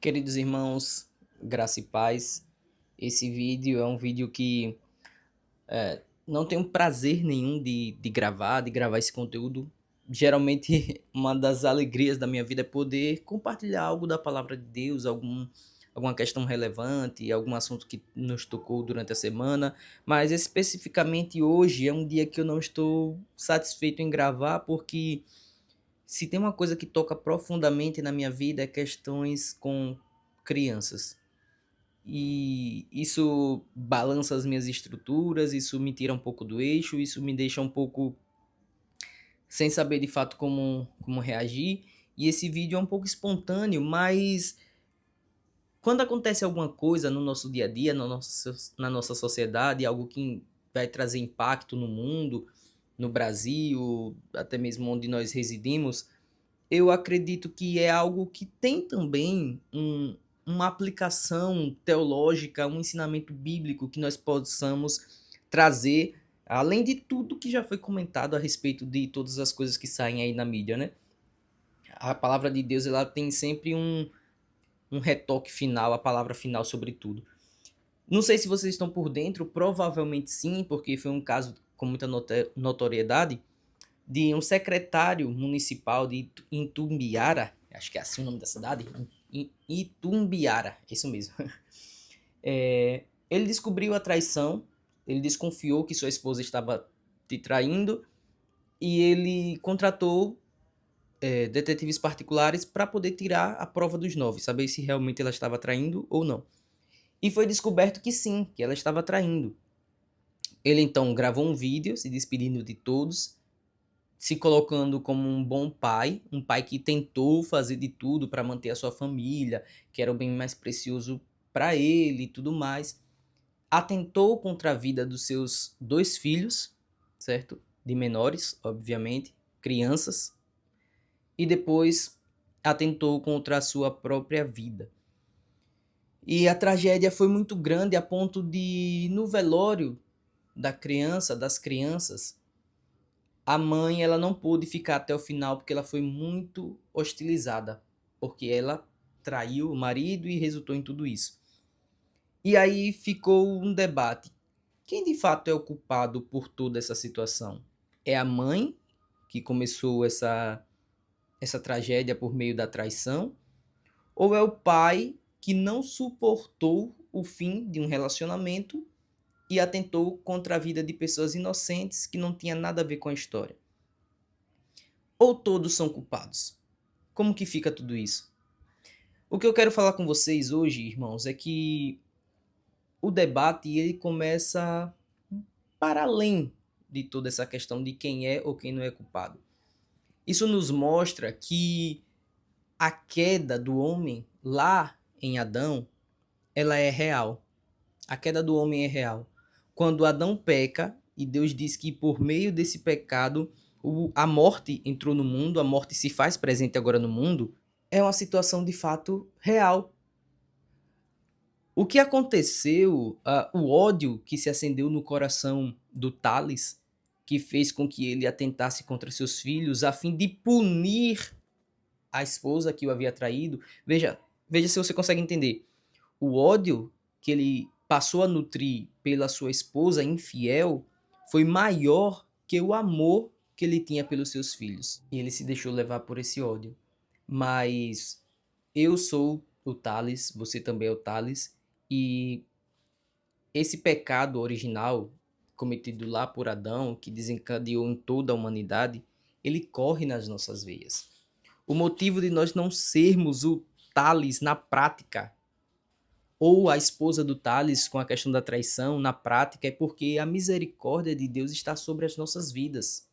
Queridos irmãos, graça e paz, esse vídeo é um vídeo que não tenho prazer nenhum de gravar esse conteúdo. Geralmente, uma das alegrias da minha vida é poder compartilhar algo da palavra de Deus, alguma questão relevante, algum assunto que nos tocou durante a semana, mas especificamente hoje é um dia que eu não estou satisfeito em gravar, porque se tem uma coisa que toca profundamente na minha vida é questões com crianças. E isso balança as minhas estruturas, isso me tira um pouco do eixo, isso me deixa um pouco sem saber de fato como reagir. E esse vídeo é um pouco espontâneo, mas quando acontece alguma coisa no nosso dia a dia, na nossa sociedade, algo que vai trazer impacto no mundo, no Brasil, até mesmo onde nós residimos, eu acredito que é algo que tem também uma aplicação teológica, um ensinamento bíblico que nós possamos trazer, além de tudo que já foi comentado a respeito de todas as coisas que saem aí na mídia, né? A palavra de Deus, ela tem sempre um retoque final, a palavra final sobre tudo. Não sei se vocês estão por dentro, provavelmente sim, porque foi um caso com muita notoriedade, de um secretário municipal de Itumbiara, acho que é assim o nome da cidade, Itumbiara, isso mesmo. Ele descobriu a traição, ele desconfiou que sua esposa estava te traindo e ele contratou detetives particulares para poder tirar a prova dos nove, saber se realmente ela estava traindo ou não. E foi descoberto que sim, que ela estava traindo. Ele então gravou um vídeo se despedindo de todos, se colocando como um bom pai, um pai que tentou fazer de tudo para manter a sua família, que era o bem mais precioso para ele e tudo mais. Atentou contra a vida dos seus dois filhos, certo? De menores, obviamente, crianças, e depois atentou contra a sua própria vida. E a tragédia foi muito grande a ponto de, no velório das crianças, a mãe ela não pôde ficar até o final porque ela foi muito hostilizada, porque ela traiu o marido e resultou em tudo isso. E aí ficou um debate. Quem de fato é o culpado por toda essa situação? É a mãe que começou essa tragédia por meio da traição? Ou é o pai que não suportou o fim de um relacionamento e atentou contra a vida de pessoas inocentes que não tinha nada a ver com a história? Ou todos são culpados? Como que fica tudo isso? O que eu quero falar com vocês hoje, irmãos, é que o debate ele começa para além de toda essa questão de quem é ou quem não é culpado. Isso nos mostra que a queda do homem lá em Adão, ela é real. A queda do homem é real. Quando Adão peca e Deus diz que por meio desse pecado a morte entrou no mundo, a morte se faz presente agora no mundo, é uma situação de fato real. O que aconteceu, o ódio que se acendeu no coração do Thales, que fez com que ele atentasse contra seus filhos a fim de punir a esposa que o havia traído. Veja se você consegue entender. O ódio que ele passou a nutrir pela sua esposa infiel foi maior que o amor que ele tinha pelos seus filhos. E ele se deixou levar por esse ódio. Mas eu sou o Thales, você também é o Thales, e esse pecado original cometido lá por Adão, que desencadeou em toda a humanidade, ele corre nas nossas veias. O motivo de nós não sermos o Thales na prática, ou a esposa do Thales com a questão da traição na prática, é porque a misericórdia de Deus está sobre as nossas vidas.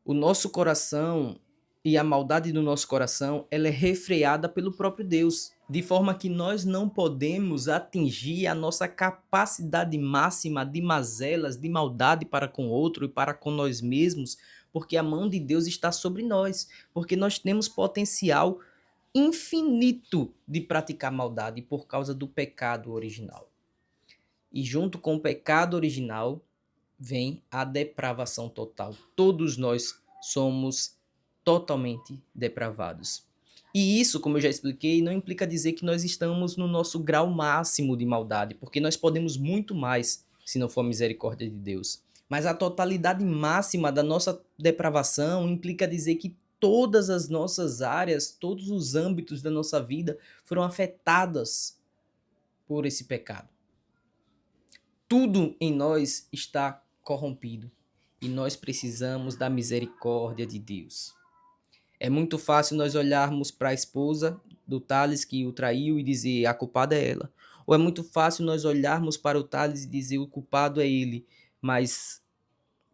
O nosso coração e a maldade do nosso coração, ela é refreada pelo próprio Deus, de forma que nós não podemos atingir a nossa capacidade máxima de mazelas, de maldade para com o outro e para com nós mesmos, porque a mão de Deus está sobre nós, porque nós temos potencial infinito de praticar maldade por causa do pecado original. E junto com o pecado original vem a depravação total. Todos nós somos totalmente depravados. E isso, como eu já expliquei, não implica dizer que nós estamos no nosso grau máximo de maldade, porque nós podemos muito mais se não for a misericórdia de Deus. Mas a totalidade máxima da nossa depravação implica dizer que todas as nossas áreas, todos os âmbitos da nossa vida foram afetadas por esse pecado. Tudo em nós está corrompido e nós precisamos da misericórdia de Deus. É muito fácil nós olharmos para a esposa do Thales que o traiu e dizer a culpada é ela. Ou é muito fácil nós olharmos para o Thales e dizer o culpado é ele. Mas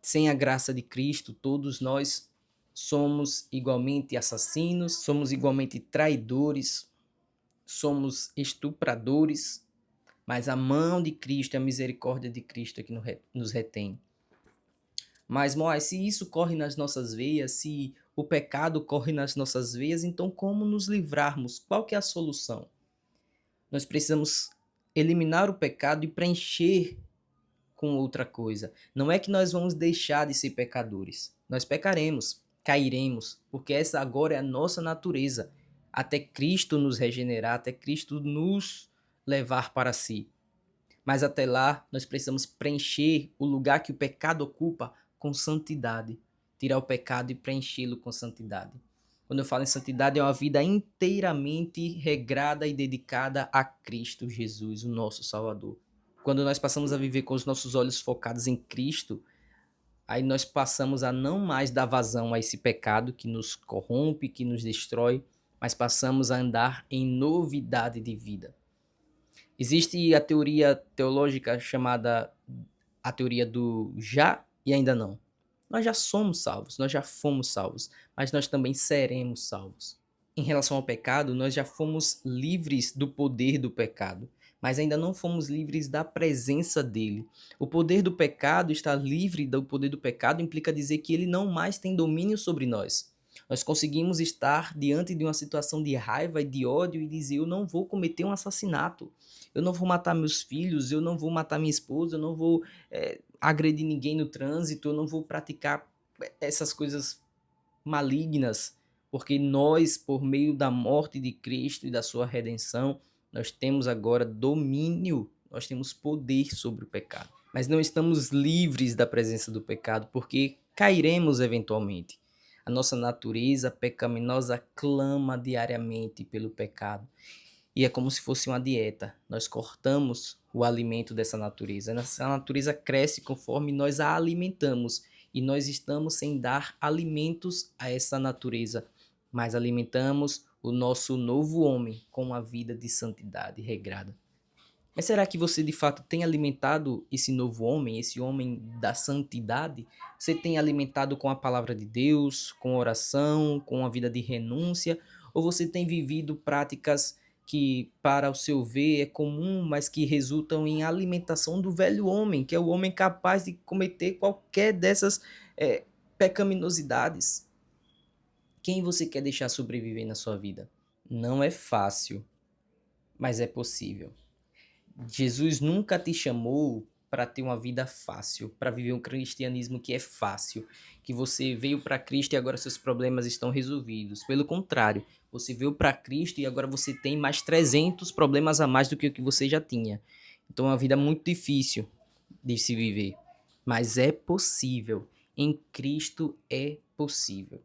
sem a graça de Cristo, todos nós somos igualmente assassinos, somos igualmente traidores, somos estupradores, mas a mão de Cristo e a misericórdia de Cristo é que nos retém. Mas, Moai, se isso corre nas nossas veias, se o pecado corre nas nossas veias, então como nos livrarmos? Qual que é a solução? Nós precisamos eliminar o pecado e preencher com outra coisa. Não é que nós vamos deixar de ser pecadores. Nós pecaremos, cairemos, porque essa agora é a nossa natureza. Até Cristo nos regenerar, até Cristo nos levar para si. Mas até lá, nós precisamos preencher o lugar que o pecado ocupa com santidade. Tirar o pecado e preenchê-lo com santidade. Quando eu falo em santidade, é uma vida inteiramente regrada e dedicada a Cristo Jesus, o nosso Salvador. Quando nós passamos a viver com os nossos olhos focados em Cristo, aí nós passamos a não mais dar vazão a esse pecado que nos corrompe, que nos destrói, mas passamos a andar em novidade de vida. Existe a teoria teológica chamada a teoria do já e ainda não. Nós já somos salvos, nós já fomos salvos, mas nós também seremos salvos. Em relação ao pecado, nós já fomos livres do poder do pecado, mas ainda não fomos livres da presença dele. O poder do pecado, estar livre do poder do pecado, implica dizer que ele não mais tem domínio sobre nós. Nós conseguimos estar diante de uma situação de raiva e de ódio e dizer: eu não vou cometer um assassinato, eu não vou matar meus filhos, eu não vou matar minha esposa, eu não vou agredir ninguém no trânsito, eu não vou praticar essas coisas malignas, porque nós, por meio da morte de Cristo e da sua redenção, nós temos agora domínio, nós temos poder sobre o pecado. Mas não estamos livres da presença do pecado, porque cairemos eventualmente. A nossa natureza pecaminosa clama diariamente pelo pecado. E é como se fosse uma dieta. Nós cortamos o alimento dessa natureza. Essa natureza cresce conforme nós a alimentamos. E nós estamos sem dar alimentos a essa natureza, mas alimentamos o nosso novo homem com uma vida de santidade regrada. Mas será que você de fato tem alimentado esse novo homem, esse homem da santidade? Você tem alimentado com a palavra de Deus, com oração, com uma vida de renúncia? Ou você tem vivido práticas que, para o seu ver, é comum, mas que resultam em alimentação do velho homem, que é o homem capaz de cometer qualquer dessas pecaminosidades? Quem você quer deixar sobreviver na sua vida? Não é fácil, mas é possível. Jesus nunca te chamou para ter uma vida fácil, para viver um cristianismo que é fácil, que você veio para Cristo e agora seus problemas estão resolvidos. Pelo contrário, você veio para Cristo e agora você tem mais 300 problemas a mais do que o que você já tinha. Então é uma vida muito difícil de se viver, mas é possível. Em Cristo é possível.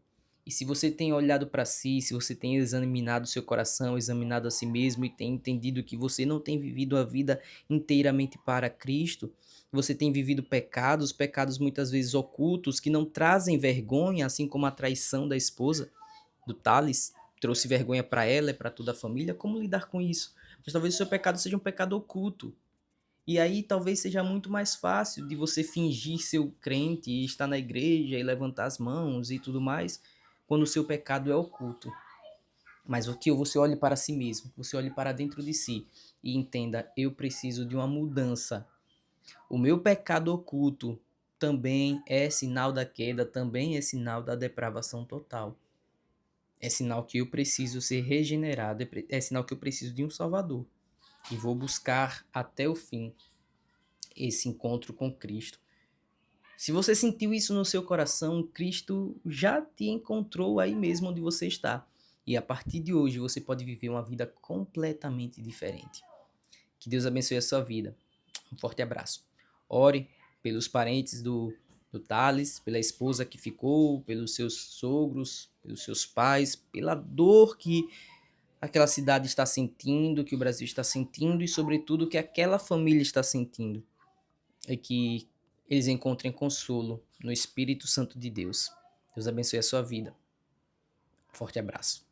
E se você tem olhado para si, se você tem examinado seu coração, examinado a si mesmo e tem entendido que você não tem vivido a vida inteiramente para Cristo, você tem vivido pecados muitas vezes ocultos, que não trazem vergonha, assim como a traição da esposa do Thales trouxe vergonha para ela e para toda a família, como lidar com isso? Mas talvez o seu pecado seja um pecado oculto. E aí talvez seja muito mais fácil de você fingir ser o crente e estar na igreja e levantar as mãos e tudo mais, quando o seu pecado é oculto. Mas o que você olhe para si mesmo, você olhe para dentro de si e entenda: eu preciso de uma mudança. O meu pecado oculto também é sinal da queda, também é sinal da depravação total. É sinal que eu preciso ser regenerado, é sinal que eu preciso de um Salvador. E vou buscar até o fim esse encontro com Cristo. Se você sentiu isso no seu coração, Cristo já te encontrou aí mesmo onde você está. E a partir de hoje você pode viver uma vida completamente diferente. Que Deus abençoe a sua vida. Um forte abraço. Ore pelos parentes do Thales, pela esposa que ficou, pelos seus sogros, pelos seus pais, pela dor que aquela cidade está sentindo, que o Brasil está sentindo e, sobretudo, que aquela família está sentindo. E que eles encontrem consolo no Espírito Santo de Deus. Deus abençoe a sua vida. Forte abraço.